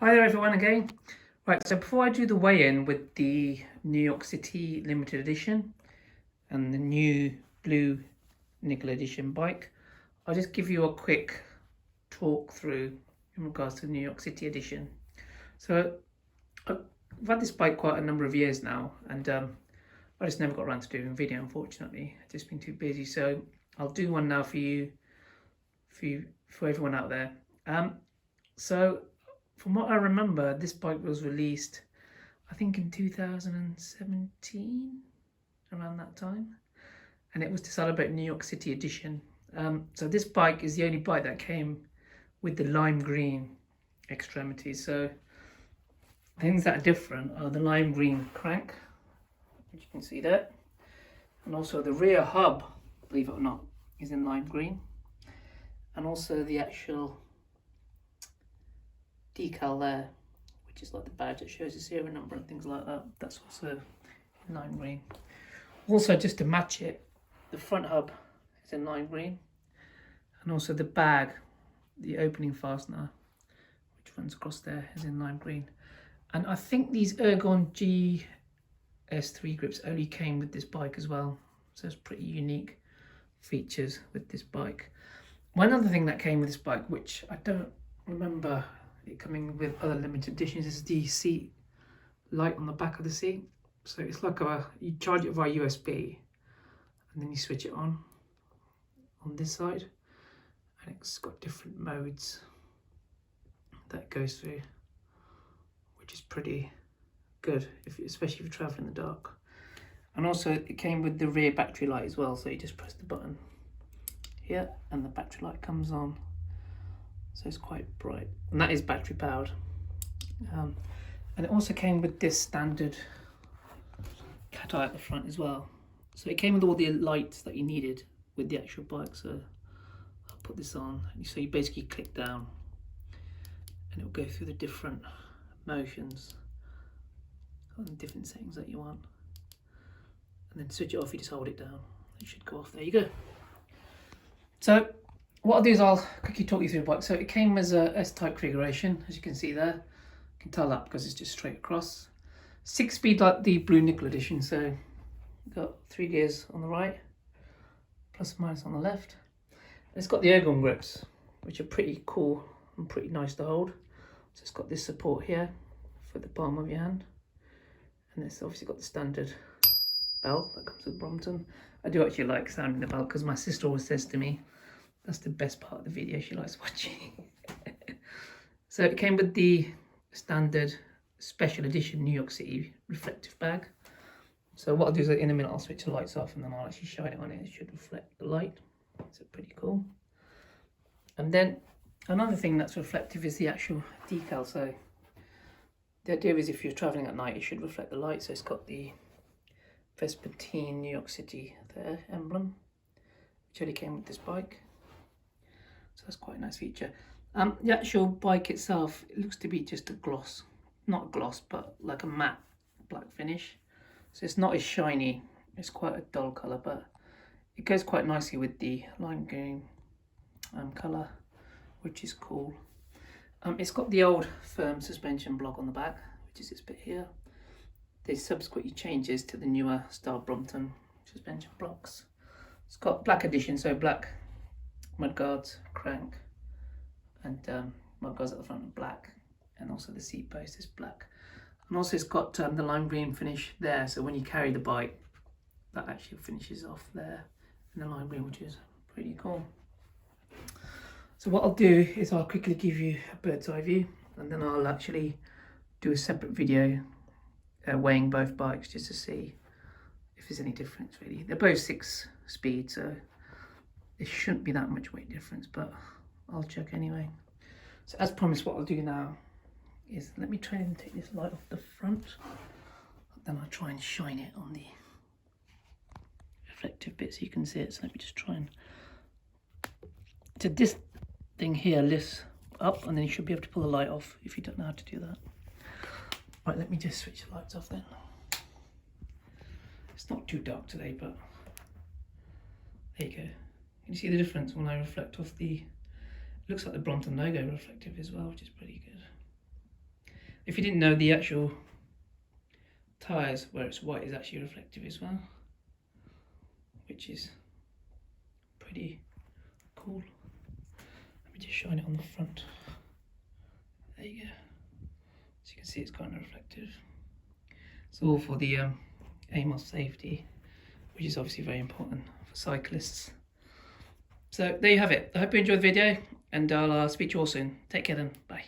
Hi there everyone again. Right, so before I do the weigh-in with the New York City limited edition and the new blue nickel edition bike, I'll just give you a quick talk through in regards to the New York City edition. So I've had this bike quite a number of years now, and I just never got around to doing a video, unfortunately. I've just been too busy, so I'll do one now for everyone out there. So from what I remember, this bike was released, I think in 2017, around that time, and it was to celebrate New York City edition. So this bike is the only bike that came with the lime green extremities. So things that are different are the lime green crank, which you can see there, and also the rear hub, believe it or not, is in lime green, and also the actual decal there, which is like the badge that shows the serial number and things like that. That's also in lime green. Also, just to match it, the front hub is in lime green, and also the bag, the opening fastener, which runs across there, is in lime green. And I think these Ergon GS3 grips only came with this bike as well, so it's pretty unique features with this bike. One other thing that came with this bike, which I don't remember it coming with other limited editions, is the seat light on the back of the seat. So it's like you charge it via USB and then you switch it on this side, and it's got different modes that it goes through, which is pretty good, especially if you're traveling in the dark. And also it came with the rear battery light as well, so you just press the button here and the battery light comes on, so it's quite bright, and that is battery powered. And it also came with this standard cat eye at the front as well, so it came with all the lights that you needed with the actual bike. So I'll put this on, so you basically click down and it'll go through the different motions and different settings that you want, and then switch it off. You just hold it down, it should go off. There you go. So what I'll do is I'll quickly talk you through the bike. So it came as a S-type configuration, as you can see there. You can tell that because it's just straight across. 6-speed like the blue nickel edition. So you've got 3 gears on the right, plus and minus on the left. And it's got the Ergon grips, which are pretty cool and pretty nice to hold. So it's got this support here for the palm of your hand. And it's obviously got the standard belt that comes with Brompton. I do actually like sounding the belt because my sister always says to me, that's the best part of the video she likes watching. So it came with the standard special edition New York City reflective bag. So what I'll do is in a minute I'll switch the lights off and then I'll actually shine it on it. It should reflect the light. So pretty cool. And then another thing that's reflective is the actual decal. So the idea is if you're traveling at night, it should reflect the light. So it's got the Vespertine New York City there emblem, which only came with this bike. So that's quite a nice feature. The actual bike itself, it looks to be just a gloss, not gloss, but like a matte black finish. So it's not as shiny, it's quite a dull colour, but it goes quite nicely with the lime green colour, which is cool. It's got the old firm suspension block on the back, which is this bit here. This subsequently changes to the newer style Brompton suspension blocks. It's got black edition, so black mudguards, crank, and mudguards at the front are black, and also the seat post is black. And also it's got the lime green finish there, so when you carry the bike, that actually finishes off there in the lime green, which is pretty cool. So what I'll do is I'll quickly give you a bird's eye view, and then I'll actually do a separate video weighing both bikes just to see if there's any difference really. They're both 6-speed, so it shouldn't be that much weight difference, but I'll check anyway. So as promised, what I'll do now is let me try and take this light off the front, then I'll try and shine it on the reflective bit so you can see it. So let me just try and, so this thing here lifts up and then you should be able to pull the light off if you don't know how to do that. Right, let me just switch the lights off then. It's not too dark today, but there you go. Can you see the difference when I reflect off the, it looks like the Brompton logo reflective as well, which is pretty good. If you didn't know, the actual tyres where it's white is actually reflective as well, which is pretty cool. Let me just shine it on the front. There you go. So you can see it's kind of reflective. It's all for the aim of safety, which is obviously very important for cyclists. So there you have it. I hope you enjoyed the video, and I'll speak to you all soon. Take care then. Bye.